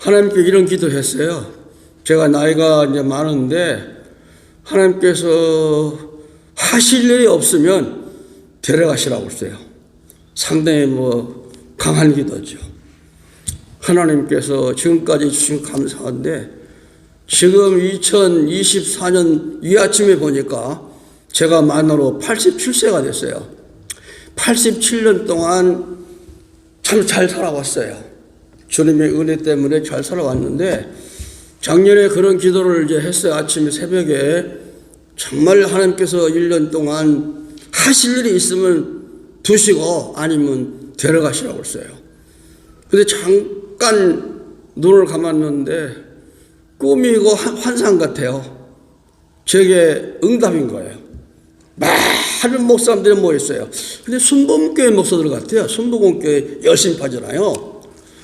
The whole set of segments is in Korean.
하나님께 이런 기도했어요. 제가 나이가 이제 많은데 하나님께서 하실 일이 없으면 데려가시라고 했어요. 상당히 강한 기도죠. 하나님께서 지금까지 주신 감사한데 지금 2024년 이 아침에 보니까 제가 만으로 87세가 됐어요. 87년 동안 참 잘 살아왔어요. 주님의 은혜 때문에 잘 살아왔는데 작년에 그런 기도를 이제 했어요. 아침에 새벽에 정말 하나님께서 1년 동안 하실 일이 있으면 두시고 아니면 데려가시라고 했어요. 근데 잠깐 눈을 감았는데 꿈이고 환상 같아요. 제게 응답인 거예요. 많은 목사님들이 모였어요. 근데 순복음교회 목사들 같아요. 순복음교회 열심히 파잖아요.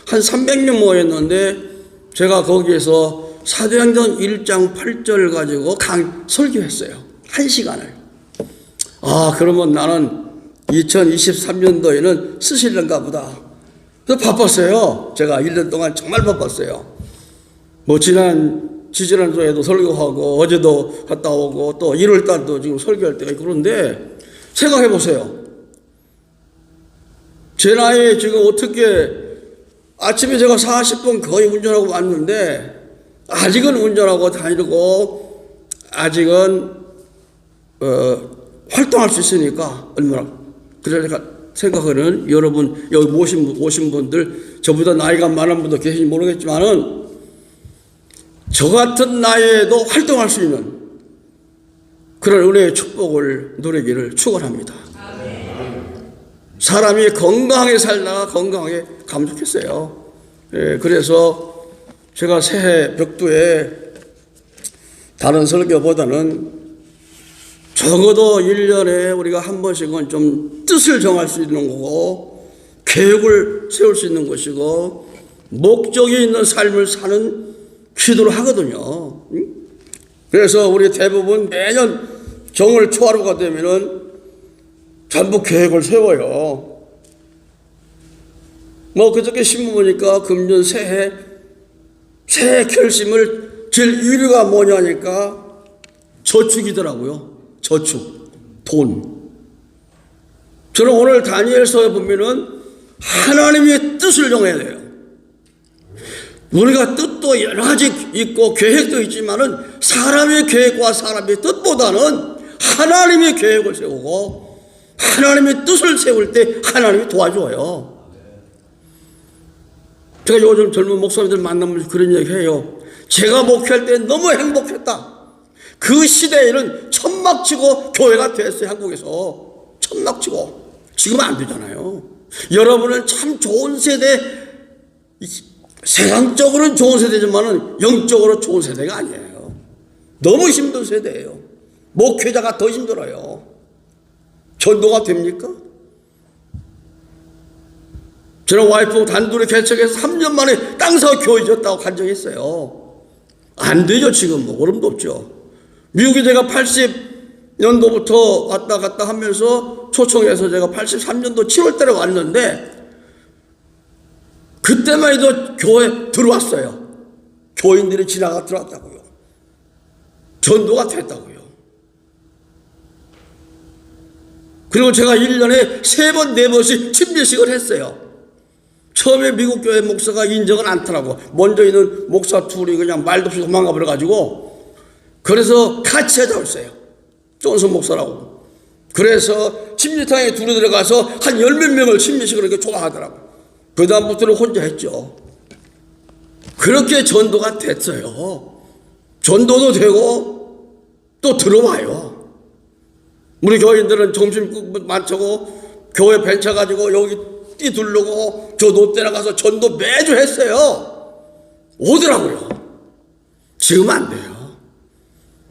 한 300명 모였는데 제가 거기에서 사도행전 1장 8절 가지고 설교했어요. 1시간을. 그러면 나는 2023년도에는 쓰실런가 보다. 그래서 바빴어요. 제가 1년 동안 정말 바빴어요. 지지난주에도 설교하고 어제도 갔다 오고 또 1월달도 지금 설교할 때가 있고 그런데 생각해 보세요. 제 나이에 지금 어떻게 아침에 제가 40분 거의 운전하고 왔는데 아직은 운전하고 다니고 아직은 활동할 수 있으니까 얼마나 그래서 제가 생각하는 여러분 여기 모신 분들 저보다 나이가 많은 분도 계신지 모르겠지만은 저 같은 나이에도 활동할 수 있는 그런 은혜의 축복을 누리기를 축원합니다. 사람이 건강하게 살다가 건강하게 가면 좋겠어요. 그래서 제가 새해 벽두에 다른 설교보다는 적어도 1년에 우리가 한 번씩은 좀 뜻을 정할 수 있는 거고 계획을 세울 수 있는 것이고 목적이 있는 삶을 사는 기도를 하거든요. 그래서 우리 대부분 매년 정월 초하루가 되면은 전부 계획을 세워요. 그저께 신문 보니까 금년 새해 결심을 제일 1위가 뭐냐니까 저축이더라고요. 저축, 돈. 저는 오늘 다니엘서에 보면은 하나님의 뜻을 정해야 돼요. 우리가 뜻도 여러 가지 있고 계획도 있지만은 사람의 계획과 사람의 뜻보다는 하나님의 계획을 세우고 하나님의 뜻을 세울 때 하나님이 도와줘요. 제가 요즘 젊은 목사님들 만나면 그런 얘기 해요. 제가 목회할 때 너무 행복했다. 그 시대에는 천막치고 교회가 됐어요. 한국에서 천막치고. 지금은 안 되잖아요. 여러분은 참 좋은 세대, 세상적으로는 좋은 세대지만은 영적으로 좋은 세대가 아니에요. 너무 힘든 세대예요. 목회자가 더 힘들어요. 전도가 됩니까? 저는 와이프하고 단둘이 개척해서 3년 만에 땅사와 교회 졌다고 간 적이 있어요. 안 되죠. 지금 어림도 없죠. 미국에 제가 80년도부터 왔다 갔다 하면서 초청해서 제가 83년도 7월달에 왔는데 그때만 해도 교회 들어왔어요. 교인들이 지나가 들어왔다고요. 전도가 됐다고요. 그리고 제가 1년에 3번, 4번씩 침례식을 했어요. 처음에 미국 교회 목사가 인정을 않더라고. 먼저 있는 목사 둘이 그냥 말도 없이 도망가 버려가지고 그래서 같이 하자고 했어요. 존슨 목사라고. 그래서 침례탕에 둘이 들어가서 한 10몇 명을 침례식을 이렇게 좋아하더라고. 그 다음부터는 혼자 했죠. 그렇게 전도가 됐어요. 전도도 되고 또 들어와요. 우리 교인들은 점심 만차고 교회 벤처 가지고 여기 뛰두르고 저 높대 나가서 전도 매주 했어요. 오더라고요. 지금 안 돼요.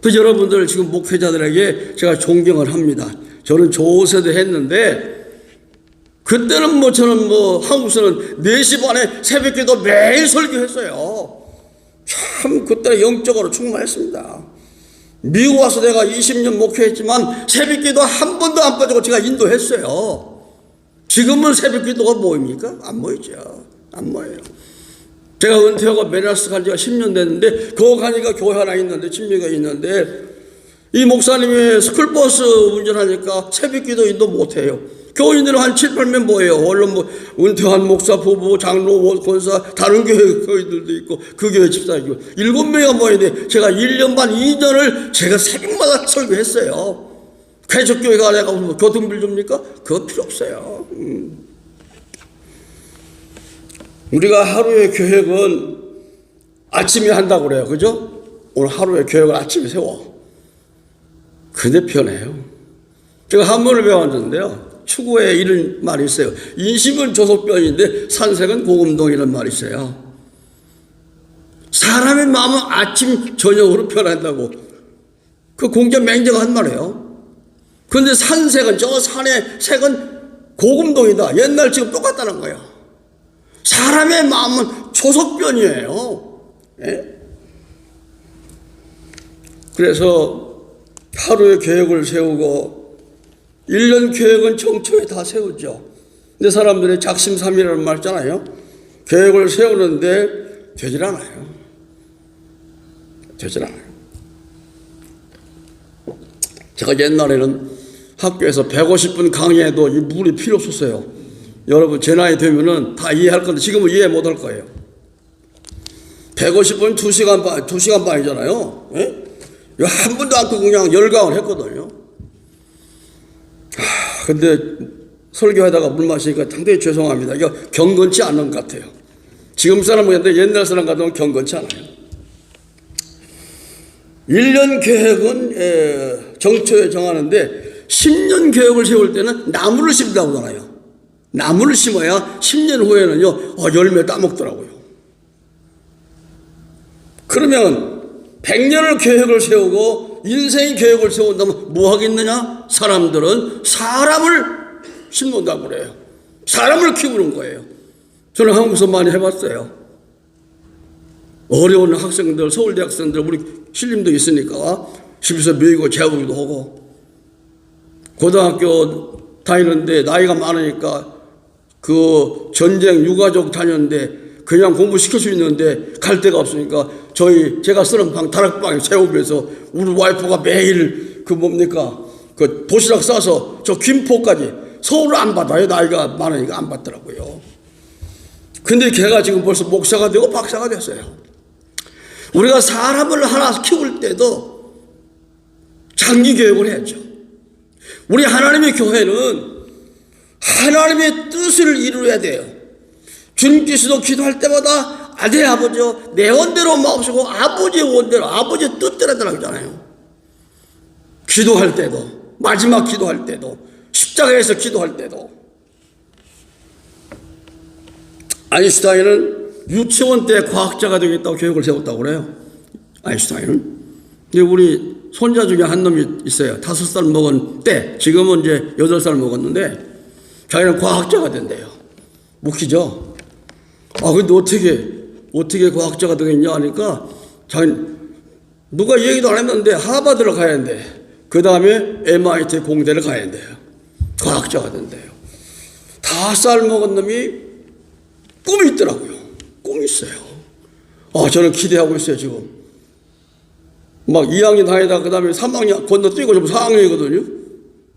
그래서 여러분들 지금 목회자들에게 제가 존경을 합니다. 저는 좋은 세대 했는데 그때는 저는 한국에서는 4시 반에 새벽기도 매일 설교했어요. 참 그때 영적으로 충만했습니다. 미국 와서 내가 20년 목회했지만 새벽기도 한 번도 안 빠지고 제가 인도했어요. 지금은 새벽기도가 모입니까? 안 모이죠. 안 모여요. 제가 은퇴하고 메라스 간 지가 10년 됐는데 그거 가니까 교회 하나 있는데 침례가 있는데 이 목사님이 스쿨버스 운전하니까 새벽기도 인도 못해요. 교인들은 한 7, 8명 뭐예요. 얼른 뭐 은퇴한 목사, 부부, 장로, 권사, 다른 교회 교인들도 있고 그 교회 집사이고 7명이 모이는데 제가 1년 반 2년을 제가 새벽마다 설교했어요. 개척교회가 내가 뭐 교통비를 줍니까? 그거 필요 없어요. 우리가 하루의 계획은 아침에 한다고 그래요. 그죠? 오늘 하루의 계획을 아침에 세워. 근데 편해요. 제가 한문을 배웠는데요. 추구에 이런 말이 있어요. 인심은 조석변인데 산색은 고금동이라는 말이 있어요. 사람의 마음은 아침 저녁으로 변한다고. 그 공자 맹자가 한 말이에요. 그런데 산색은 저 산의 색은 고금동이다. 옛날 지금 똑같다는 거예요. 사람의 마음은 조석변이에요. 예? 그래서 하루의 계획을 세우고 1년 계획은 정초에 다 세우죠. 근데 사람들이 작심삼일이라는 말 있잖아요. 계획을 세우는데 되질 않아요. 되질 않아요. 제가 옛날에는 학교에서 150분 강의해도 이 물이 필요 없었어요. 여러분 제 나이 되면은 다 이해할 건데 지금은 이해 못할 거예요. 150분 2시간 반이잖아요. 예? 한 번도 않고 그냥 열강을 했거든요. 근데 설교하다가 물 마시니까 상당히 죄송합니다. 이거 경건치 않은 것 같아요. 지금 사람은 옛날 사람 같으면 경건치 않아요. 1년 계획은 정초에 정하는데 10년 계획을 세울 때는 나무를 심다고 하잖아요. 나무를 심어야 10년 후에는요 열매 따먹더라고요. 그러면 100년을 계획을 세우고 인생 계획을 세운다면 뭐 하겠느냐? 사람들은 사람을 심는다고 그래요. 사람을 키우는 거예요. 저는 한국에서 많이 해봤어요. 어려운 학생들, 서울대 학생들, 우리 신림도 있으니까 집에서 모이고 재우기도 하고, 고등학교 다니는데 나이가 많으니까 그 전쟁 유가족 다녔는데 그냥 공부시킬 수 있는데 갈 데가 없으니까 제가 쓰는 방, 다락방에 재우면서 우리 와이프가 매일 그 도시락 싸서 저 김포까지 서울을 안 받아요. 나이가 많으니까 안 받더라고요. 근데 걔가 지금 벌써 목사가 되고 박사가 됐어요. 우리가 사람을 하나 키울 때도 장기 교육을 해야죠. 우리 하나님의 교회는 하나님의 뜻을 이루어야 돼요. 주님께서도 기도할 때마다 아들 아버지요 내 원대로 마옵시고 아버지의 원대로 아버지의 뜻대로 해달라고 하잖아요. 기도할 때도 마지막 기도할 때도 십자가에서 기도할 때도. 아인슈타인은 유치원 때 과학자가 되겠다고 계획을 세웠다고 그래요. 아인슈타인은. 근데 우리 손자 중에 한 놈이 있어요. 5살 먹은 때, 지금은 이제 8살 먹었는데 자기는 과학자가 된대요. 웃기죠? 근데 어떻게 과학자가 되겠냐 하니까 누가 얘기도 안 했는데 하버드를 가야 한대. 그 다음에 MIT 공대를 가야 한대요. 과학자가 된대요. 5살 먹은 놈이 꿈이 있더라고요. 꿈이 있어요. 저는 기대하고 있어요, 지금. 막 2학년 다니다 그 다음에 3학년 건너뛰고 좀 4학년이거든요.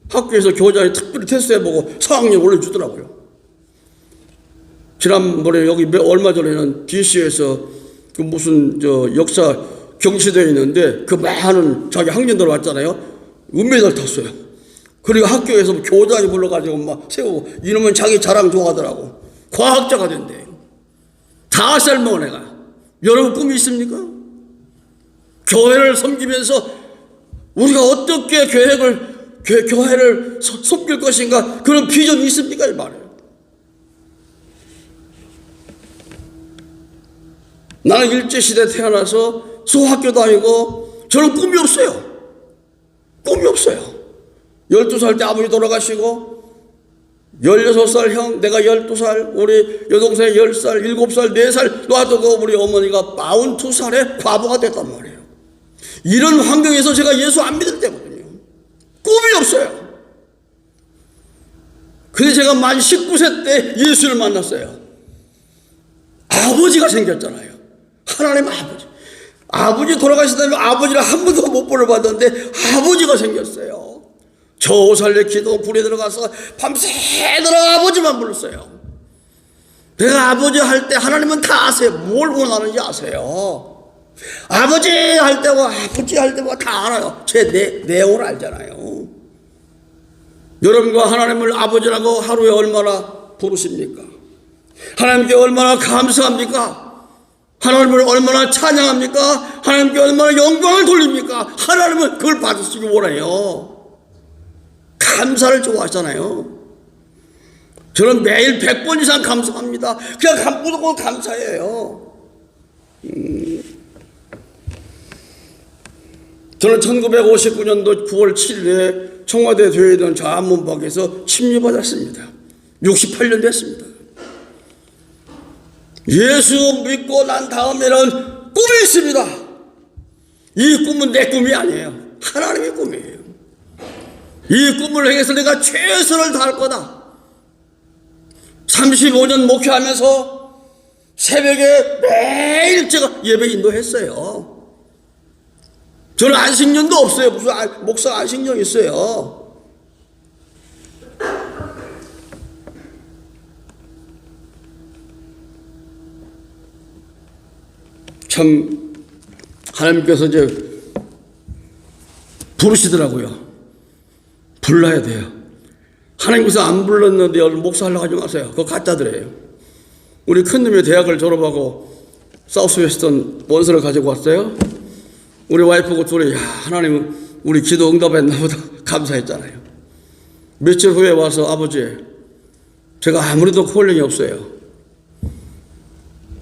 학교에서 교장이 특별히 테스트해보고 4학년 올려주더라고요. 지난번에 여기 얼마 전에는 DC에서 그 무슨 역사 경시대회 있는데 그 많은 자기 학년들 왔잖아요. 은메달 탔어요. 그리고 학교에서 교장이 불러가지고 막 세우고 이놈은 자기 자랑 좋아하더라고. 과학자가 된대요. 5살 먹은 애가. 여러분 꿈이 있습니까? 교회를 섬기면서 우리가 어떻게 교회를 섬길 것인가 그런 비전이 있습니까? 이 말이에요. 나는 일제시대에 태어나서 소학교 다니고 저는 꿈이 없어요. 꿈이 없어요. 12살 때 아버지 돌아가시고 16살 형, 내가 12살, 우리 여동생이 10살, 7살, 4살 놔두고 우리 어머니가 42살에 과부가 됐단 말이에요. 이런 환경에서 제가 예수 안 믿을 때거든요. 꿈이 없어요. 근데 제가 만 19세 때 예수를 만났어요. 아버지가 생겼잖아요. 하나님 아버지. 아버지 돌아가시다면 아버지를 한 번도 못 보내봤는데 아버지가 생겼어요. 저살래 기도 굴에 들어가서 밤새도록 아버지만 불렀어요. 내가 아버지 할 때 하나님은 다 아세요. 뭘 원하는지 아세요. 아버지 할 때와 아버지 할 때와 다 알아요. 제 내용을 알잖아요. 여러분과 하나님을 아버지라고 하루에 얼마나 부르십니까? 하나님께 얼마나 감사합니까? 하나님을 얼마나 찬양합니까? 하나님께 얼마나 영광을 돌립니까? 하나님은 그걸 받으시기 원해요. 감사를 좋아하잖아요. 저는 매일 100번 이상 감사합니다. 그냥 무조건 감사해요. 저는 1959년도 9월 7일에 청와대 대회의원 좌문박에서 침례받았습니다. 68년 됐습니다. 예수 믿고 난 다음에는 꿈이 있습니다. 이 꿈은 내 꿈이 아니에요. 하나님의 꿈이에요. 이 꿈을 향해서 내가 최선을 다할 거다. 35년 목회하면서 새벽에 매일 제가 예배 인도했어요. 저는 안식년도 없어요. 무슨 목사 안식년 있어요. 참 하나님께서 이제 부르시더라고요. 불러야 돼요. 하나님께서 안 불렀는데 목사 하려고 하지 마세요. 그거 가짜들이에요. 우리 큰놈이 대학을 졸업하고 사우스웨스턴 원서를 가지고 왔어요. 우리 와이프하고 둘이 하나님은 우리 기도 응답했나 보다 감사했잖아요. 며칠 후에 와서 아버지 제가 아무래도 콜링이 없어요.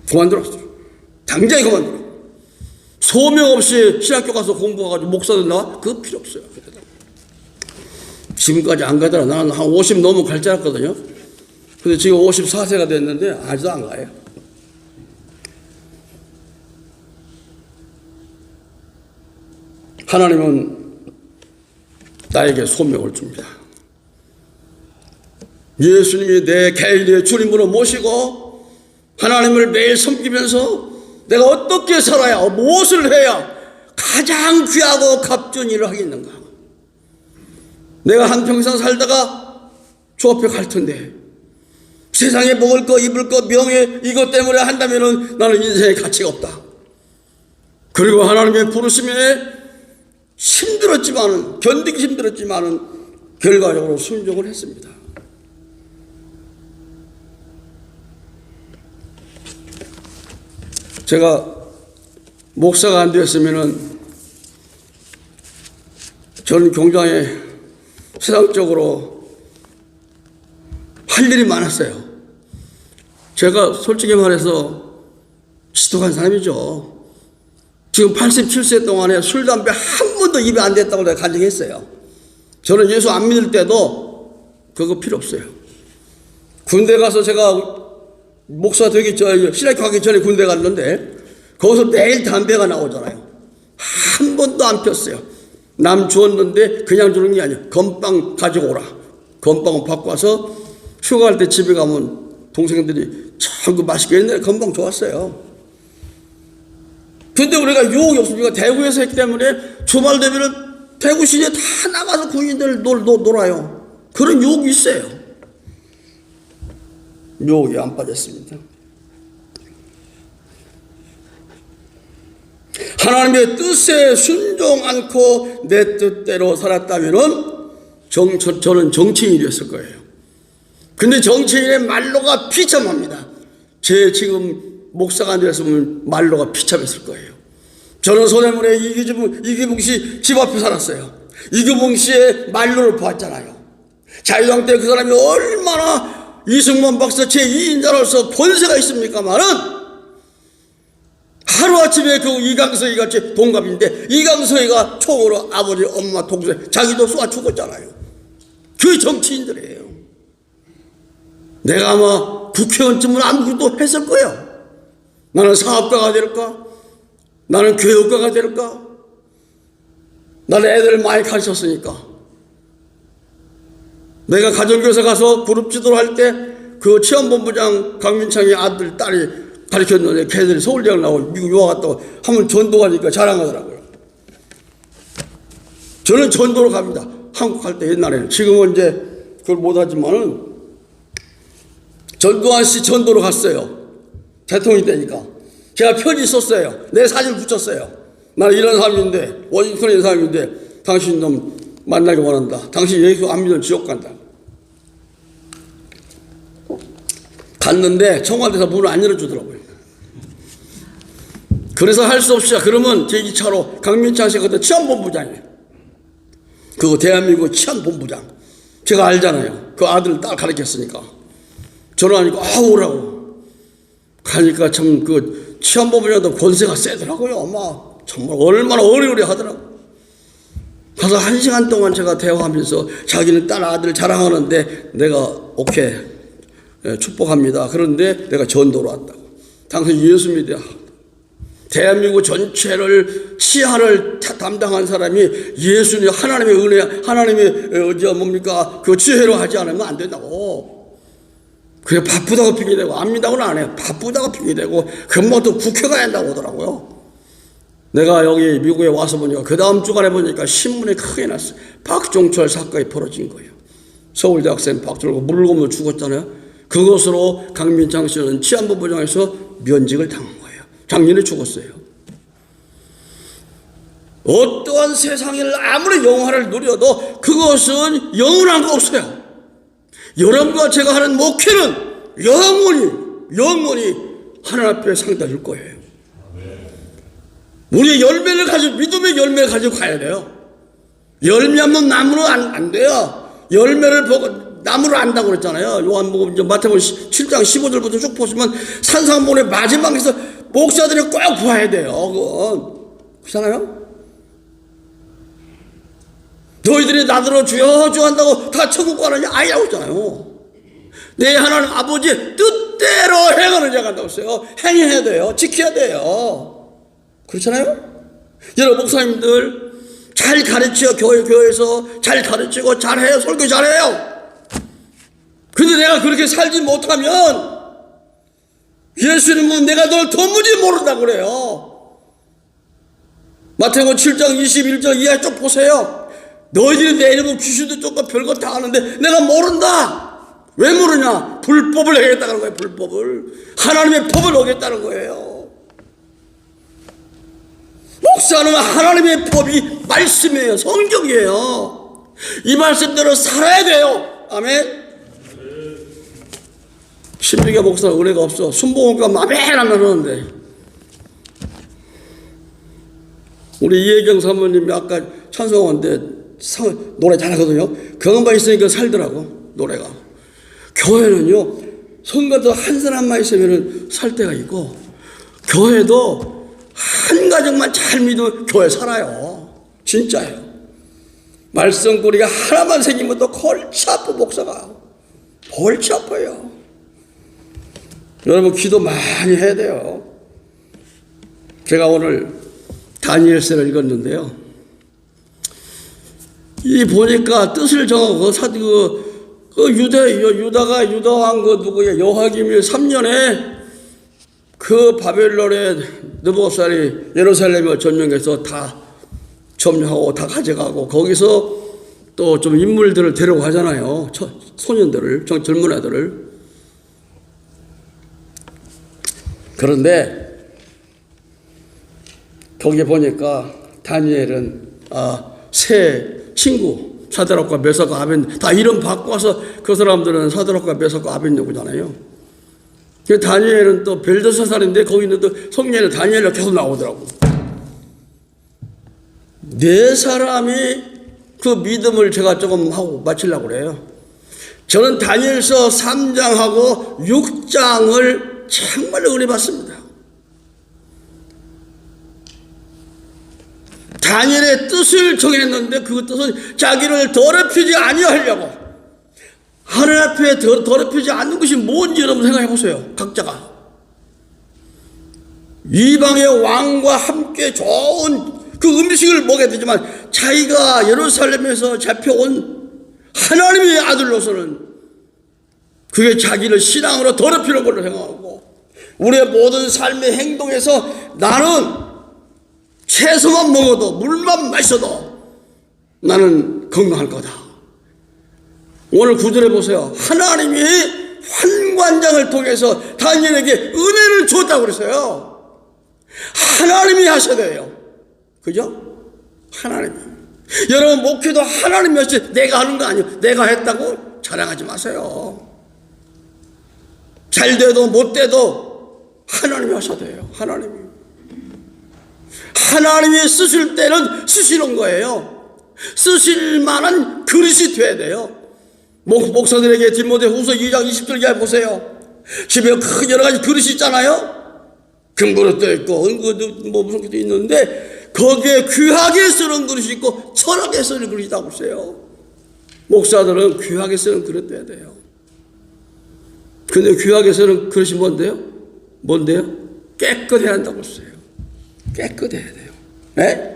그만두었어요. 당장에 그만둬. 소명 없이 신학교 가서 공부해가지고 목사들 나와? 그거 필요 없어요. 지금까지 안 가더라. 나는 한 50 넘으면 갈 줄 알았거든요. 근데 지금 54세가 됐는데 아직도 안 가요. 하나님은 나에게 소명을 줍니다. 예수님이 내 개인의 주님으로 모시고 하나님을 매일 섬기면서 내가 어떻게 살아야 무엇을 해야 가장 귀하고 값진 일을 하겠는가. 내가 한평생 살다가 주 앞에 갈 텐데 세상에 먹을 거 입을 거 명예 이것 때문에 한다면 나는 인생에 가치가 없다. 그리고 하나님의 부르심에 힘들었지만은 견디기 힘들었지만은 결과적으로 순종을 했습니다. 제가 목사가 안 되었으면은 저는 굉장히 세상적으로 할 일이 많았어요. 제가 솔직히 말해서 지독한 사람이죠. 지금 87세 동안에 술, 담배 한 번도 입에 안 댔다고 내가 간증했어요. 저는 예수 안 믿을 때도 그거 필요 없어요. 군대 가서 제가 목사 되기 전, 신학교 가기 전에 군대 갔는데 거기서 매일 담배가 나오잖아요. 한 번도 안 폈어요. 남 주었는데 그냥 주는 게 아니야. 건빵 가지고 오라. 건빵을 받고 와서 휴가할 때 집에 가면 동생들이 참 그 맛있게 옛날에 건빵 좋았어요. 근데 우리가 유혹이 없으니까 대구에서 했기 때문에 주말 되면은 대구 시내 다 나가서 군인들 놀아요. 그런 유혹이 있어요. 유혹이 안 빠졌습니다. 하나님의 뜻에 순종 않고 내 뜻대로 살았다면은 저는 정치인이 됐을 거예요. 근데 정치인의 말로가 비참합니다. 제 지금 목사가 안 됐으면 말로가 비참했을 거예요. 저는 소대문에 이기붕 씨 집 앞에 살았어요. 이기붕 씨의 말로를 봤잖아요. 자유당 때 그 사람이 얼마나 이승만 박사 제2인자로서 권세가 있습니까만은 하루아침에 그 이강서희 같이 동갑인데 이강서희가 총으로 아버지, 엄마, 동생 자기도 쏘아 죽었잖아요. 그 정치인들이에요. 내가 아마 국회의원쯤은 아무것도 했을 거예요. 나는 사업가가 될까? 나는 교육가가 될까? 나는 애들을 많이 가르쳤으니까. 내가 가정교사 가서 그룹 지도를 할 때 그 체험본부장 강민창의 아들, 딸이 가르쳤는데 걔들이 서울대학 나오고 미국 유학 갔다고 하면 전도 가니까 자랑하더라고요. 저는 전도로 갑니다. 한국 갈 때 옛날에는. 지금은 이제 그걸 못하지만은 전두환 씨 전도로 갔어요. 대통령이 되니까. 제가 편지 썼어요. 내 사진 붙였어요. 나는 이런 사람인데, 워싱턴에 있는 사람인데, 당신 좀 만나기 원한다. 당신 예수 안 믿으면 지옥 간다. 갔는데 청와대에서 문을 안 열어주더라고요. 그래서 할 수 없이, 그러면 제 2차로 강민찬 씨가 그때 치안본부장이에요. 그거 대한민국 치안본부장. 제가 알잖아요. 그 아들, 딸 가르쳤으니까. 전화하니까, 오라고. 가니까 참 그 치안본부장도 권세가 세더라고요. 막 정말 얼마나 어리어리 하더라고. 가서 1시간 동안 제가 대화하면서 자기는 딸, 아들 자랑하는데 내가 오케이. 축복합니다. 그런데 내가 전도로 왔다고. 당신 예수 믿어야 대한민국 전체를 치안을 담당한 사람이 예수님 하나님의 은혜, 하나님의 뭡니까 그 지혜로 하지 않으면 안 된다고. 그게 바쁘다고 핑계대고 안 믿다고는 안 해요. 바쁘다고 핑계대고 금방또 국회 가야 한다고 하더라고요. 내가 여기 미국에 와서 보니까 그 다음 주간에 보니까 신문에 크게 났어요. 박종철 사건이 벌어진 거예요. 서울대 학생 박종철 물고물 죽었잖아요. 그것으로 강민창 씨는 치안본부장에서 면직을 당한 거예요. 작년에 죽었어요. 어떠한 세상을 아무리 영화를 누려도 그것은 영원한 거 없어요. 여러분과 제가 하는 목회는 영원히 하나님 앞에 상다 줄 거예요. 우리의 열매를 가지고, 믿음의 열매를 가지고 가야 돼요. 열매 없는 나무는 안 돼요. 열매를 보고 나무를 안다고 그랬잖아요. 요한복음 마태복음 7장 15절부터 쭉 보시면 산상본의 마지막에서 목사들이 꼭 봐야 돼요. 그건 그렇잖아요. 너희들이 나더러 주여 주여 한다고 다 천국 가느냐? 아니라고 했잖아요. 내 하나님 아버지의 뜻대로 행하는 자가 간다고 했어요. 행해야 돼요. 지켜야 돼요. 그렇잖아요. 여러분 목사님들 잘 가르쳐, 교회에서 잘 가르치고 잘해요. 설교 잘해요. 근데 내가 그렇게 살지 못하면 예수님은 내가 널 도무지 모른다고 그래요. 마태복음 7장 21절 이하에 쭉 보세요. 너희들이 내 이름은 귀신도 쫓고 별거 다 하는데 내가 모른다. 왜 모르냐? 불법을 행했다는 거예요. 불법을. 하나님의 법을 어겼다는 거예요. 목사는 하나님의 법이 말씀이에요. 성경이에요. 이 말씀대로 살아야 돼요. 아멘. 신비가 목사는 은혜가 없어. 순복음과 마벨 안 하는데. 우리 이혜경 사모님이 아까 찬송하는데 노래 잘하거든요. 그것만 있으니까 살더라고. 노래가. 교회는요, 성가도 한 사람만 있으면 살 때가 있고, 교회도 한 가정만 잘 믿으면 교회 살아요. 진짜예요. 말썽꾸리가 하나만 생기면 또 골치 아파, 목사가. 골치 아파요. 여러분, 기도 많이 해야 돼요. 제가 오늘 다니엘서를 읽었는데요. 이 보니까 뜻을 정하고 유다가 유다왕 누구야 여호야김이 3년에 그 바벨론의 느부갓네살이 예루살렘을 점령해서 다 점령하고 다 가져가고 거기서 또 좀 인물들을 데려가잖아요. 소년들을, 젊은 애들을. 그런데 거기 보니까 다니엘은 새 친구 사드락과 메삭과 아벤 다 이름 바꿔서 그 사람들은 사드락과 메삭과 아벤노고잖아요. 다니엘은 또 벨드사살인데 거기는 또 성경에는 다니엘이 계속 나오더라고. 네 사람이 그 믿음을 제가 조금 하고 마치려고 그래요. 저는 다니엘서 3장하고 6장을 정말 은혜 받습니다. 다니엘의 뜻을 정했는데 그 뜻은 자기를 더럽히지 아니하려고. 하늘 앞에 더럽히지 않는 것이 뭔지 여러분 생각해 보세요. 각자가. 이방의 왕과 함께 좋은 그 음식을 먹어야 되지만 자기가 예루살렘에서 잡혀온 하나님의 아들로서는 그게 자기를 신앙으로 더럽히는 걸로 생각하고 우리의 모든 삶의 행동에서 나는 채소만 먹어도 물만 마셔도 나는 건강할 거다. 오늘 구절에 보세요. 하나님이 환관장을 통해서 다니엘에게 은혜를 줬다고 그랬어요. 하나님이 하셔야 돼요. 그죠? 하나님이. 여러분 목회도 하나님이 하시, 내가 하는 거 아니에요. 내가 했다고 자랑하지 마세요. 잘 돼도 못 돼도 하나님이 하셔야 돼요. 하나님이 쓰실 때는 쓰시는 거예요. 쓰실 만한 그릇이 돼야 돼요. 목사들에게 디모데후서 2장 20절 이하에 보세요. 집에 큰 여러 가지 그릇이 있잖아요. 금그릇도 있고 뭐 무슨 것도 있는데 거기에 귀하게 쓰는 그릇이 있고 천하게 쓰는 그릇이 있다고 했어요. 목사들은 귀하게 쓰는 그릇 돼야 돼요. 근데 귀하게 쓰는 그릇이 뭔데요? 깨끗해야 한다고 했어요. 깨끗해야 돼요. 네?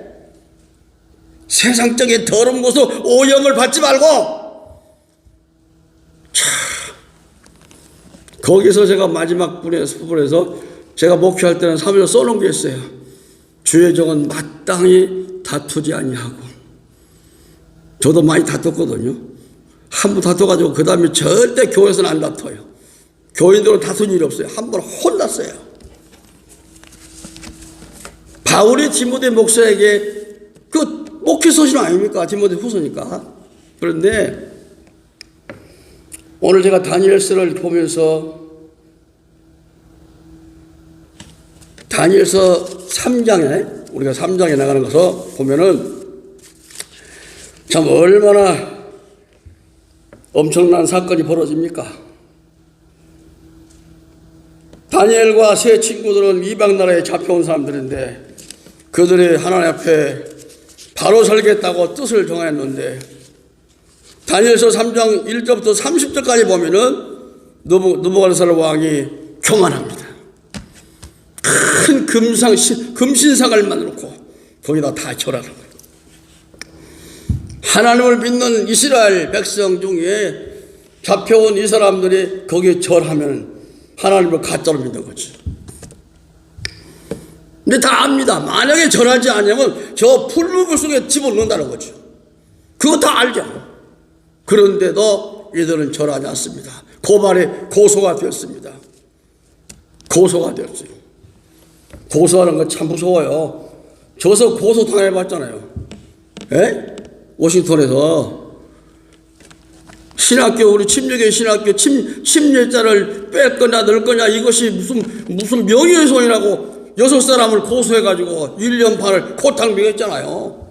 세상적인 더러운 것으로 오염을 받지 말고. 거기서 제가 마지막 부분에서 제가 목회할 때는 사무엘 써놓은 게 있어요. 주의 종은 마땅히 다투지 아니하고. 저도 많이 다퉜거든요. 한 번 다퉈가지고 그 다음에 절대 교회에서는 안 다퉈요. 교인들은 다툰 일이 없어요. 한 번 혼났어요. 바울이 디모데 목사에게 그 목회 서신 아닙니까? 디모데 후서니까. 그런데 오늘 제가 다니엘서를 보면서 다니엘서 3장에 우리가 3장에 나가는 것을 보면은 참 얼마나 엄청난 사건이 벌어집니까? 다니엘과 세 친구들은 이방 나라에 잡혀온 사람들인데 그들이 하나님 앞에 바로 살겠다고 뜻을 정했는데 다니엘서 3장 1절부터 30절까지 보면은 느부갓네살 왕이 교만합니다. 큰 금신상을 만들고 거기다 다 절하는 거예요. 하나님을 믿는 이스라엘 백성 중에 잡혀온 이 사람들이 거기에 절하면 하나님을 가짜로 믿는 거지. 근데 다 압니다. 만약에 절하지 않으면 저 풀무불 속에 집어넣는다는 거죠. 그거 다 알죠. 그런데도 이들은 절하지 않습니다. 고발에 고소가 되었습니다. 고소가 되었어요. 고소하는 건 참 무서워요. 저서 고소 당해봤잖아요. 에? 워싱턴에서 신학교, 우리 침례교회 신학교 침례자를 뺄 거냐 넣을 거냐 이것이 무슨 명예훼손이라고 6사람을 고소해가지고 1년 반을 코탕 먹였잖아요.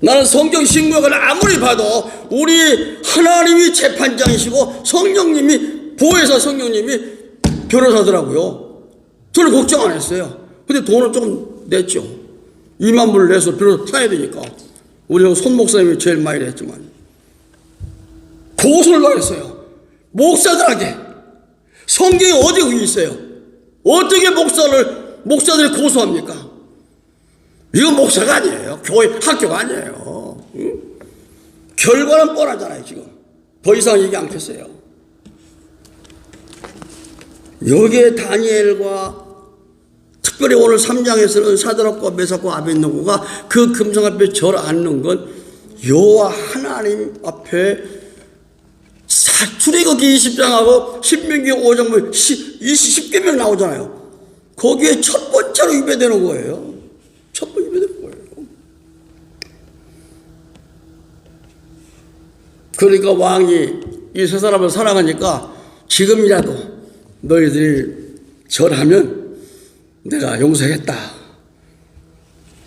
나는 성경 신구약을 아무리 봐도 우리 하나님이 재판장이시고 성령님이 보혜사 성령님이 변호사더라고요. 저는 걱정 안 했어요. 근데 돈을 조금 냈죠. 2만 불을 내서 변호사 사야 되니까. 우리 손 목사님이 제일 많이 냈지만 고소를 당했어요. 목사들에게. 성경이 어디 거기 있어요? 어떻게 목사들이 고소합니까? 이건 목사가 아니에요. 교회, 학교가 아니에요. 응? 결과는 뻔하잖아요, 지금. 더 이상 얘기 않겠어요. 여기에 다니엘과 특별히 오늘 3장에서는 사드락과 메삭과 아벳느고가 그 금상 앞에 절 앉는 건 여호와 하나님 앞에 출애굽기 20장하고 신명기 5장 10계명 나오잖아요. 거기에 첫 번째로 위배되는 거예요. 첫 번째 위배되는 거예요. 그러니까 왕이 이 세 사람을 사랑하니까 지금이라도 너희들이 절하면 내가 용서하겠다.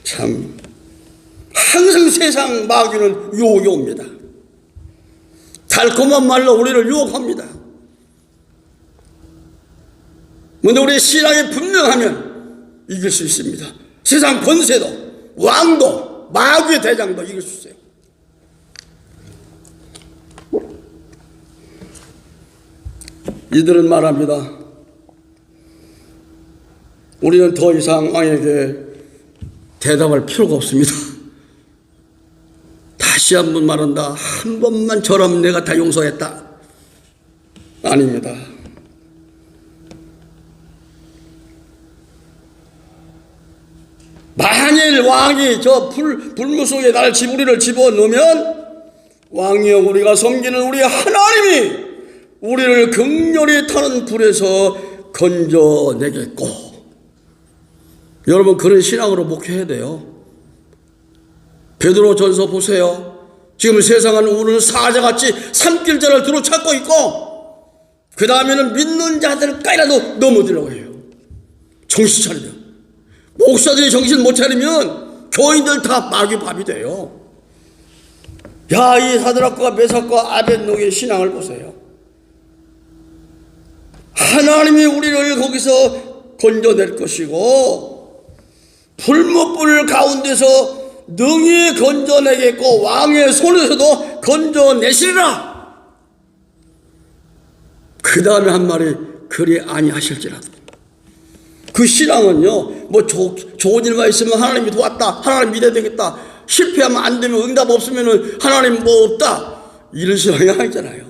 참 항상 세상 마귀는 유혹이 옵니다. 달콤한 말로 우리를 유혹합니다. 그런데 우리의 신앙이 분명하면 이길 수 있습니다. 세상 권세도 왕도 마귀의 대장도 이길 수 있어요. 이들은 말합니다. 우리는 더 이상 왕에게 대답할 필요가 없습니다. 다시 한 번 말한다. 한 번만 절하면 내가 다 용서했다. 아닙니다. 만일 왕이 저 불무 속에 우리를 집어넣으면 왕이여 우리가 섬기는 우리 하나님이 우리를 극렬히 타는 불에서 건져내겠고. 여러분 그런 신앙으로 목회해야 돼요. 베드로전서 보세요. 지금 세상은 우는 사자같이 산길자를 들어찾고 있고 그 다음에는 믿는 자들까지라도 넘어지려고 해요. 정신 차리면. 목사들이 정신 못 차리면 교인들 다 마귀밥이 돼요. 야, 이 사드락과 메삭과 아벳노고의 신앙을 보세요. 하나님이 우리를 거기서 건져낼 것이고 불못불 가운데서 능히 건져내겠고 왕의 손에서도 건져내시리라. 그 다음에 한 말이 그리 아니하실지라도. 그 신앙은요, 뭐 좋은 일만 있으면 하나님이 도왔다, 하나님 믿어야 되겠다, 실패하면 안 되면 응답 없으면 하나님 뭐 없다, 이런 신앙이 아니잖아요.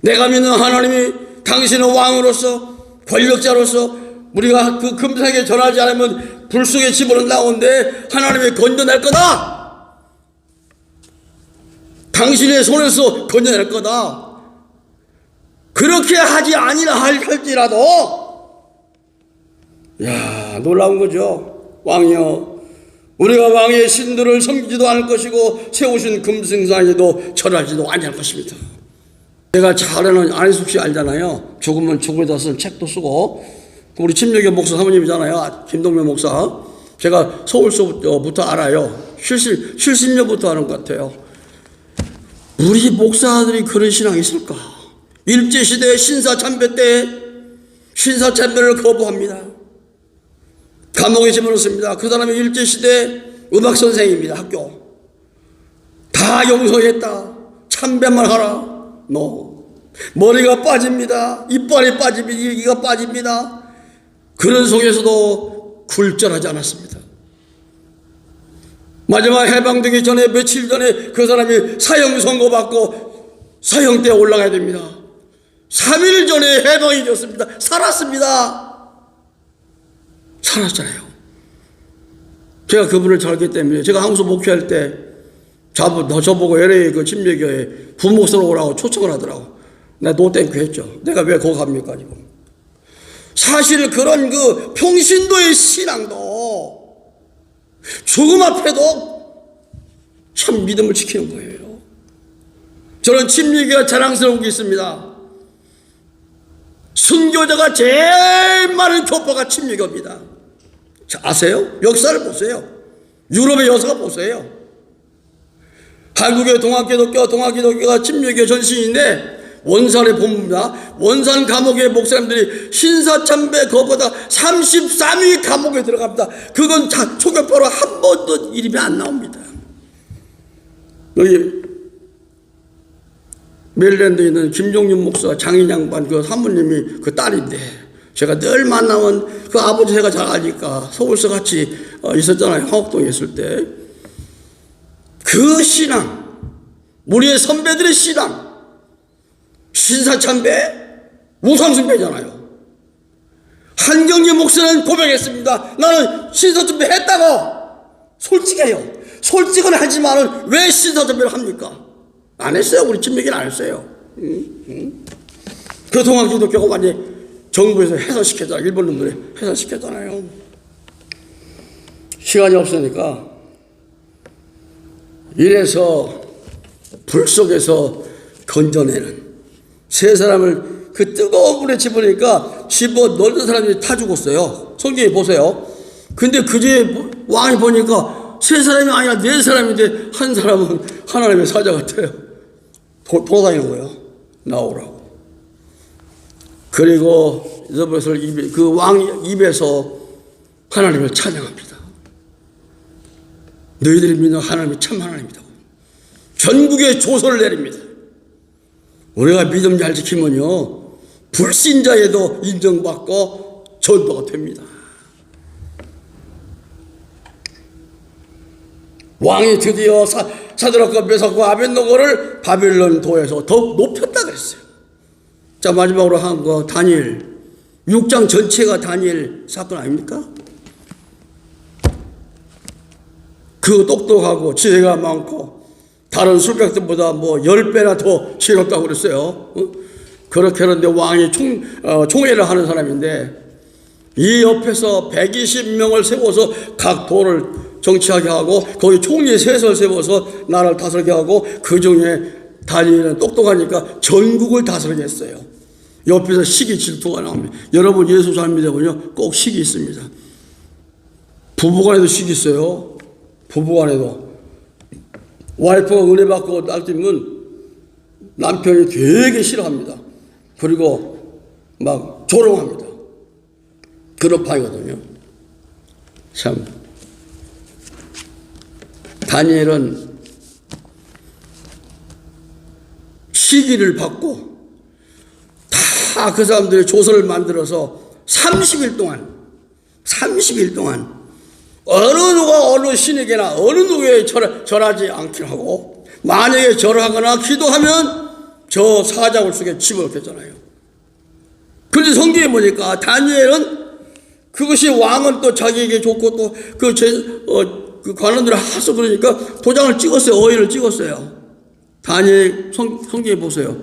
내가 믿는 하나님이 당신은 왕으로서 권력자로서 우리가 그 금상에 전하지 않으면 불 속에 집어넣는다는데 하나님이 건져낼 거다. 당신의 손에서 건져낼 거다. 그렇게 하지 아니라 할지라도 야, 놀라운 거죠. 왕이여 우리가 왕의 신들을 섬기지도 않을 것이고 세우신 금승산에도 절하지도 아니할 것입니다. 제가 잘 아는 안희숙 씨 알잖아요. 죽으면 죽음에다 쓴 책도 쓰고 우리 침례교 목사 사모님이잖아요. 김동면 목사. 제가 서울서부터 알아요. 70년부터 아는 것 같아요. 우리 목사들이 그런 신앙이 있을까? 일제시대 신사참배 때 신사참배를 거부합니다. 감옥에 집어넣습니다. 그 사람이 일제시대 음악선생입니다. 학교. 다 용서했다. 참배만 하라. 머리가 빠집니다. 이빨이 빠집니다. 이가 빠집니다. 그런 속에서도 굴절하지 않았습니다. 마지막 해방되기 전에 며칠 전에 그 사람이 사형 선고받고 사형대에 올라가야 됩니다. 3일 전에 해방이 됐습니다. 살았습니다. 살았잖아요. 제가 그분을 잘 알기 때문에 제가 항소 목회할 때 저보고 LA 그 침례교회 부목사로 오라고 초청을 하더라고. 내가 노땡큐 했죠. 내가 왜 거기 갑니까 지금. 사실 그런 그 평신도의 신앙도 죽음 앞에도 참 믿음을 지키는 거예요. 저는 침례교회가 자랑스러운 게 있습니다. 순교자가 제일 많은 교파가 침례교입니다. 아세요? 역사를 보세요. 유럽의 역사가 보세요. 한국의 동학기독교가 침례교 전신인데 원산의 본부입니다. 원산 감옥의 목사님들이 신사참배 그것보다 33위 감옥에 들어갑니다. 그건 초교파로 한 번도 이름이 안 나옵니다. 여기 메릴랜드에 있는 김종윤 목사 장인 양반 그 사모님이 그 딸인데 제가 늘 만나면 그 아버지 제가 잘 아니까 서울서 같이 있었잖아요. 화곡동에 있을 때. 그 신앙, 우리의 선배들의 신앙, 신사참배, 우상숭배잖아요. 한경재 목사는 고백했습니다. 나는 신사참배 했다고. 솔직해요. 솔직은 하지만은 왜 신사참배를 합니까? 안 했어요. 우리 침례교는 안 했어요. 그 동학기독교가 완전히 정부에서 해산시켰잖아요. 일본 놈들이 해산시켰잖아요. 시간이 없으니까 이래서 불 속에서 건져내는 세 사람을 그 뜨거운 불에 집어넣으니까 집어넣는 사람이 다 죽었어요. 성경에 보세요. 근데 그제 왕이 보니까 세 사람이 아니라 네 사람인데 한 사람은 하나님의 사자 같아요. 돌아다니는 거예요. 나오라고. 그리고 그 왕 입에서 하나님을 찬양합니다. 너희들이 믿는 하나님이 참 하나님이다. 전국에 조서를 내립니다. 우리가 믿음 잘 지키면요 불신자에도 인정받고 전도가 됩니다. 왕이 드디어 사드락과 메삭과 아벳노고를 바벨론 도에서 더욱 높였다 그랬어요. 자, 마지막으로 한 거 다니엘 6장 전체가 다니엘 사건 아닙니까? 그 똑똑하고 지혜가 많고 다른 술객들보다 뭐 10배나 더 지혜롭다고 그랬어요. 그렇게 하는데 왕이 총회를 하는 사람인데 이 옆에서 120명을 세워서 각 도를 정치하게 하고 거기 총리 셋을 세워서 나라를 다스리게 하고 그 중에 다니엘은 똑똑하니까 전국을 다스리게 했어요. 옆에서 시기 질투가 나옵니다. 여러분 예수 잘 믿어보면 꼭 시기 있습니다. 부부간에도 시기 있어요. 부부간에도 와이프가 은혜 받고 날뛰면 남편이 되게 싫어합니다. 그리고 막 조롱합니다. 그런 파이거든요. 참 다니엘은 시기를 받고 다 그 사람들이 조서를 만들어서 30일 동안 어느 누가 어느 신에게나 어느 누구에 절하지 않게 하고 만약에 절하거나 기도하면 저 사자굴 속에 집어넣겠잖아요. 그런데 성경에 보니까 다니엘은 그것이 왕은 또 자기에게 좋고 또 그 관원들을 하소 그러니까 도장을 찍었어요. 어의를 찍었어요. 다니엘 성경에 보세요.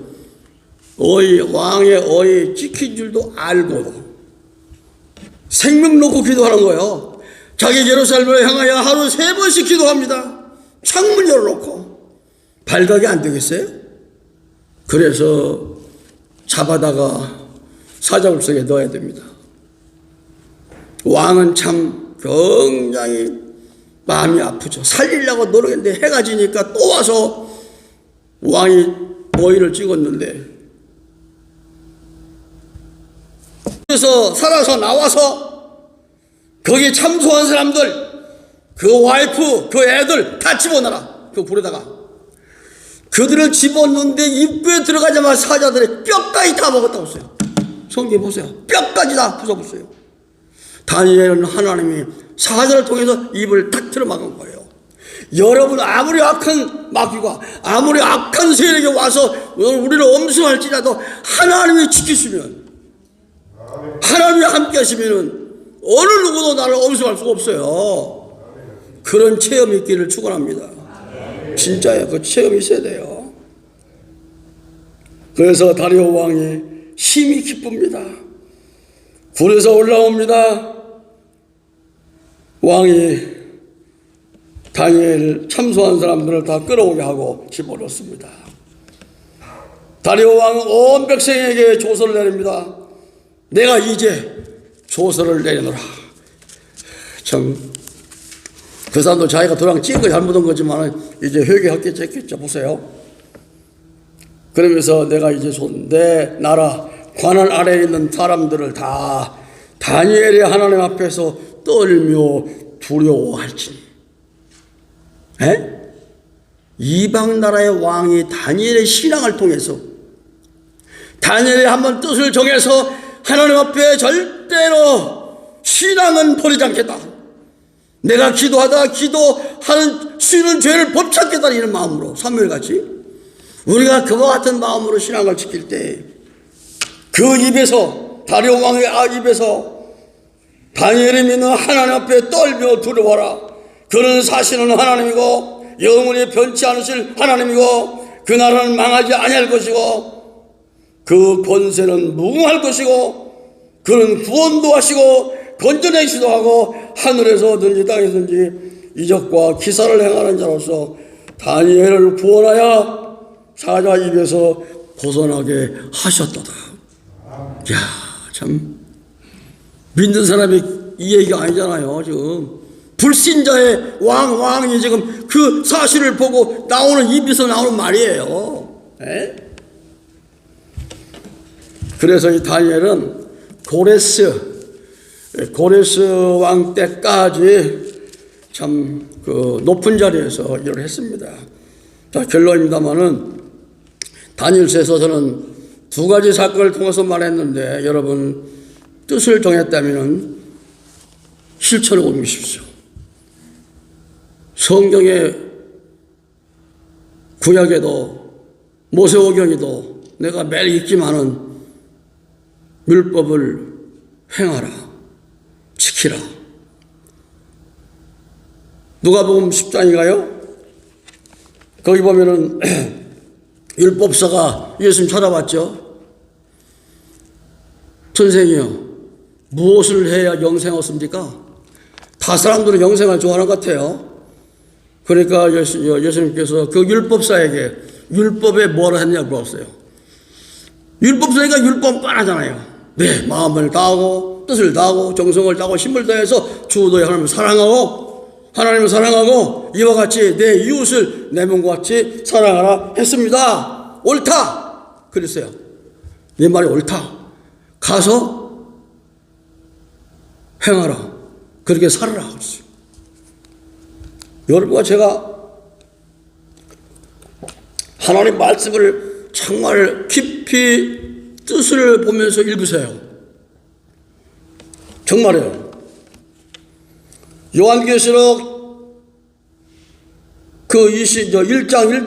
왕의 어의 찍힌 줄도 알고도 생명 놓고 기도하는 거예요. 자기 예루살렘을 향하여 하루 3번씩 기도합니다. 창문 열어놓고 발각이 안 되겠어요? 그래서 잡아다가 사자굴 속에 넣어야 됩니다. 왕은 참 굉장히 마음이 아프죠. 살리려고 노력했는데 해가 지니까 또 와서 왕이 어의를 찍었는데 그래서 살아서 나와서 거기 참소한 사람들 그 와이프 그 애들 다 집어넣어라. 그 불에다가 그들을 집어넣는데 입구에 들어가자마자 사자들이 뼈까지 다 먹었다고 했어요. 성경에 보세요. 뼈까지 다 부숴버렸어요. 다니엘은 하나님이 사자를 통해서 입을 탁 틀어막은 거예요. 여러분 아무리 악한 마귀가 아무리 악한 세력이 와서 우리를 엄수할지라도 하나님이 지키시면 하나님이 함께 하시면 어느 누구도 나를 엄수할 수가 없어요. 그런 체험이 있기를 축원합니다. 진짜예요. 그 체험이 있어야 돼요. 그래서 다리오 왕이 심히 기쁩니다. 굴에서 올라옵니다. 왕이 다니엘 참소한 사람들을 다 끌어오게 하고 집어넣습니다. 다리오 왕은 온 백성에게 조서를 내립니다. 내가 이제 조서를 내려놓으라. 참 그 사람도 자기가 도장 찍은 거 잘못한 거지만 이제 회개했겠죠. 보세요. 그러면서 내가 이제 내 나라 관할 아래에 있는 사람들을 다 다니엘의 하나님 앞에서 떨며 두려워할지니. 이방 나라의 왕이 다니엘의 신앙을 통해서 다니엘이 한번 뜻을 정해서 하나님 앞에 절대로 신앙은 버리지 않겠다. 내가 기도하다 기도하는 쉬는 죄를 법찾겠다 이런 마음으로 사무엘같이 우리가 그와 같은 마음으로 신앙을 지킬 때 그 입에서 다리오 왕의 입에서 다니엘이 믿는 하나님 앞에 떨며 두려워라. 그는 사실은 하나님이고 영원히 변치 않으실 하나님이고 그 나라는 망하지 아니할 것이고 그 권세는 무궁할 것이고 그는 구원도 하시고 건져내시도 하고 하늘에서든지 땅에서든지 이적과 기사를 행하는 자로서 다니엘을 구원하여 사자 입에서 벗어나게 하셨도다. 야, 참 믿는 사람이 이 얘기가 아니잖아요. 지금 불신자의 왕이 지금 그 사실을 보고 나오는 입에서 나오는 말이에요. 그래서 이 다니엘은 고레스 왕 때까지 참 그 높은 자리에서 일을 했습니다. 자, 결론입니다만은 다니엘서에서는 2가지 사건을 통해서 말했는데 여러분 뜻을 정했다면 실천을 옮기십시오. 성경의 구약에도 모세오경에도 내가 매일 읽지만은 율법을 행하라, 지키라. 누가복음 10장인가요? 거기 보면은 율법사가 예수님 찾아왔죠. 선생이요, 무엇을 해야 영생 얻습니까? 다 사람들은 영생을 좋아하는 것 같아요. 그러니까 예수님께서 그 율법사에게 율법에 뭐라 했냐고 물었어요. 율법사니까 율법 뻔하잖아요. 네, 마음을 다하고 뜻을 다하고 정성을 다하고 힘을 다해서 주 너의 하나님을 사랑하고 이와 같이 내 이웃을 내 몸과 같이 사랑하라 했습니다. 옳다 그랬어요. 내 말이 옳다. 가서 행하라. 그렇게 살아라 그랬어요. 여러분과 제가 하나님 말씀을 정말 깊이 뜻을 보면서 읽으세요. 정말이에요. 요한계시록 그 1장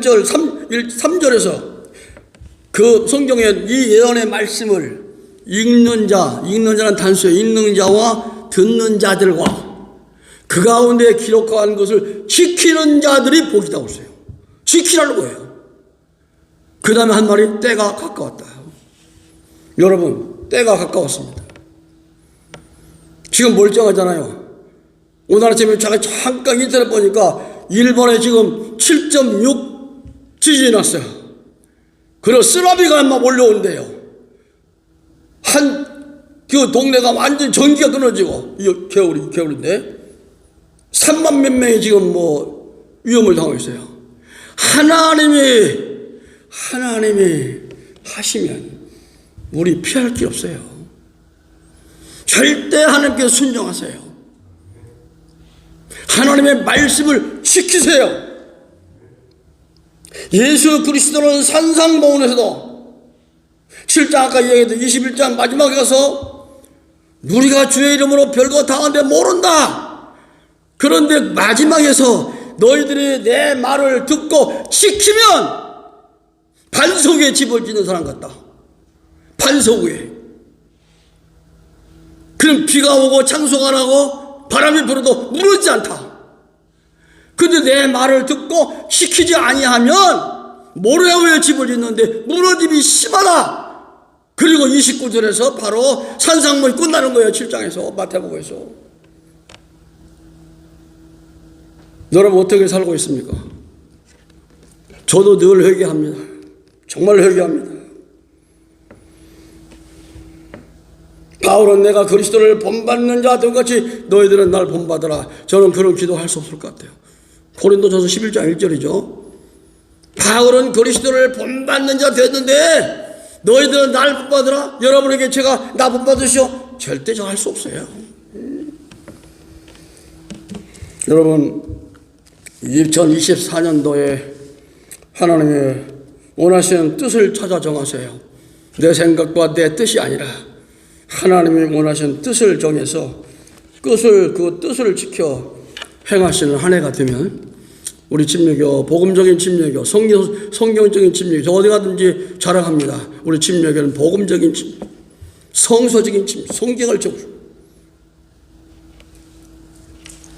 1절 3절에서 그 성경에 이 예언의 말씀을 읽는 자는 단수예요. 읽는 자와 듣는 자들과 그 가운데 기록한 것을 지키는 자들이 복이라고 했어요. 지키라는 거예요. 그 다음에 한 말이 때가 가까웠다. 여러분, 때가 가까웠습니다. 지금 멀쩡하잖아요. 오늘 아침에 제가 잠깐 인터넷 보니까 일본에 지금 7.6 지진이 났어요. 그리고 쓰나미가 막 몰려온대요. 그 동네가 완전 전기가 끊어지고, 겨울인데 3만 몇 명이 지금 위험을 당하고 있어요. 하나님이 하시면 우리 피할 게 없어요. 절대 하나님께 순종하세요. 하나님의 말씀을 지키세요. 예수 그리스도는 산상보훈에서도 7장 아까 얘기했던 21장 마지막에 가서 우리가 주의 이름으로 별거 당하는데 모른다. 그런데 마지막에서 너희들이 내 말을 듣고 지키면 반석 위에 집을 짓는 사람 같다. 반석 위에. 그럼 비가 오고 창수가 나고 바람이 불어도 무너지지 않다. 근데 내 말을 듣고 지키지 아니하면 모래 위에 집을 짓는데 무너짐이 심하다. 그리고 29절에서 바로 산상문이 끝나는 거예요. 7장에서 마태복음에서. 여러분 어떻게 살고 있습니까? 저도 늘 회개합니다. 정말 회개합니다. 바울은 내가 그리스도를 본받는 자들 같이 너희들은 날 본받으라. 저는 그런 기도할 수 없을 것 같아요. 고린도전서 11장 1절이죠. 바울은 그리스도를 본받는 자 됐는데 너희들은 날 본받으라. 여러분에게 제가 나 본받으시오. 절대 저 할 수 없어요. 여러분 2024년도에 하나님의 원하시는 뜻을 찾아 정하세요. 내 생각과 내 뜻이 아니라 하나님이 원하시는 뜻을 정해서 그 뜻을 지켜 행하시는 한 해가 되면 우리 침례교, 복음적인 침례교, 성경적인 침례교, 저 어디 가든지 자랑합니다. 우리 침례교는 복음적인 침례, 성서적인 침례, 성경을 적고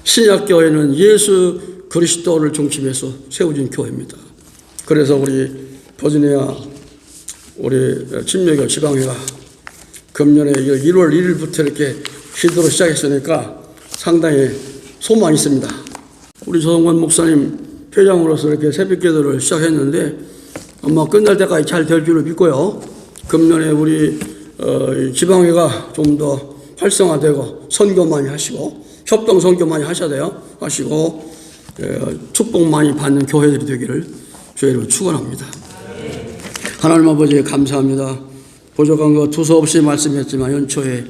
신약교회는 예수 그리스도를 중심해서 세워진 교회입니다. 그래서 우리 버지니아 우리 침례교 지방회가 금년에 1월 1일부터 이렇게 기도로 시작했으니까 상당히 소망이 있습니다. 우리 조성관 목사님 회장으로서 이렇게 새벽 기도를 시작했는데 아마 끝날 때까지 잘 될 줄을 믿고요. 금년에 우리 지방회가 좀 더 활성화되고 선교 많이 하시고 협동 선교 많이 하셔야 돼요. 하시고 축복 많이 받는 교회들이 되기를 주의 이름으로 축원합니다. 하나님 아버지 감사합니다. 부족한 거 두서없이 말씀했지만 연초에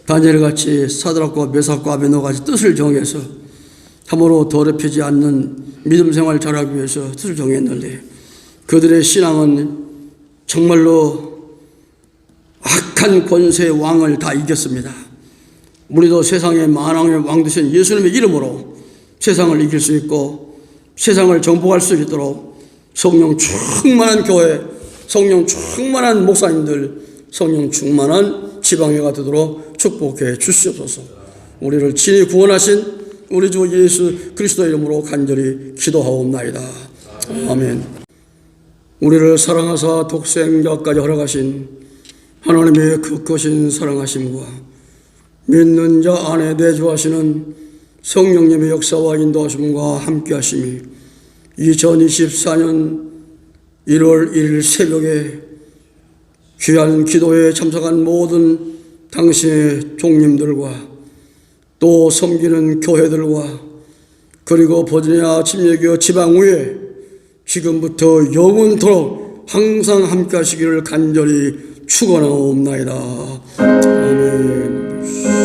다니엘같이 사드락과 메삭과 아베노같이 뜻을 정해서 참으로 더럽히지 않는 믿음 생활을 잘하기 위해서 뜻을 정했는데 그들의 신앙은 정말로 악한 권세의 왕을 다 이겼습니다. 우리도 세상의 만왕의 왕 되신 예수님의 이름으로 세상을 이길 수 있고 세상을 정복할 수 있도록 성령 충만한 교회, 성령 충만한 목사님들, 성령 충만한 지방회가 되도록 축복해 주시옵소서. 우리를 친히 구원하신 우리 주 예수 그리스도의 이름으로 간절히 기도하옵나이다. 아멘. 우리를 사랑하사 독생자까지 허락하신 하나님의 그 크신 사랑하심과 믿는 자 안에 내주하시는 성령님의 역사와 인도하심과 함께하심이 2024년 1월 1일 새벽에 귀한 기도에 참석한 모든 당신의 종님들과 또 섬기는 교회들과 그리고 버지니아 침례교 지방 위에 지금부터 영원토록 항상 함께 하시기를 간절히 축원하옵나이다. 아멘.